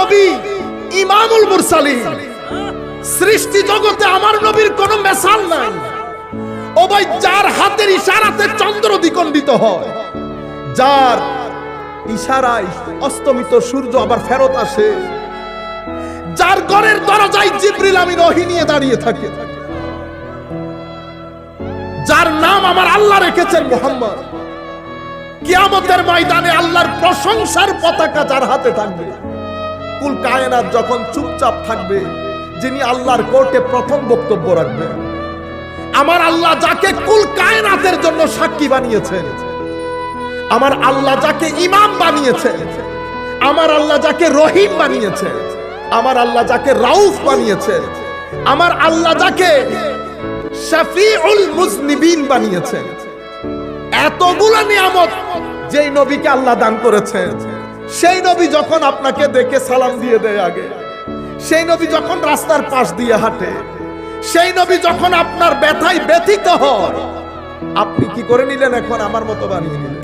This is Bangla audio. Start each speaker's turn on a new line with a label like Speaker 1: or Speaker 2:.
Speaker 1: নবী ইমামুল মুরসালিন, সৃষ্টি জগতে আমার নবীর কোনো মেসাল নাই। ও ভাই, যার হাতের ইশারাতে চন্দ্র দ্বিখণ্ডিত হয়, যার ইশারায় অস্তমিত সূর্য আবার ফেরত আসে, যার ঘরের দরজায় জিবরিল আমিন ওহী নিয়ে দাঁড়িয়ে থাকে, যার নাম আমার আল্লাহ রেখেছেন মুহাম্মদ, কিয়ামতের ময়দানে আল্লাহর প্রশংসার পতাকা যার হাতে থাকবে, কুল কায়নাত যখন চুপচাপ থাকবে, যিনি আল্লাহর কোর্টে প্রথম বক্তব্য রাখবেন, আমার আল্লাহ যাকে কুল কায়নাতের জন্য সাক্ষী বানিয়েছেন, আমার আল্লাহ যাকে ইমাম বানিয়েছেন, আমার আল্লাহ যাকে রহিম বানিয়েছেন, আমার আল্লাহ যাকে রাউফ বানিয়েছেন, আমার আল্লাহ যাকে শাফিউল মুজনিবিন বানিয়েছেন, এতগুলো নিয়ামত যেই নবীকে আল্লাহ দান করেছেন, সেই নবী যখন আপনাকে দেখে সালাম দিয়ে দেয় আগে, সেই নবী যখন রাস্তার পাশ দিয়ে হাঁটে, সেই নবী যখন আপনার ব্যথায় ব্যথিত হয়, আপনি কি করে নিলেন? এখন আমার মতো বানিয়ে নিলেন।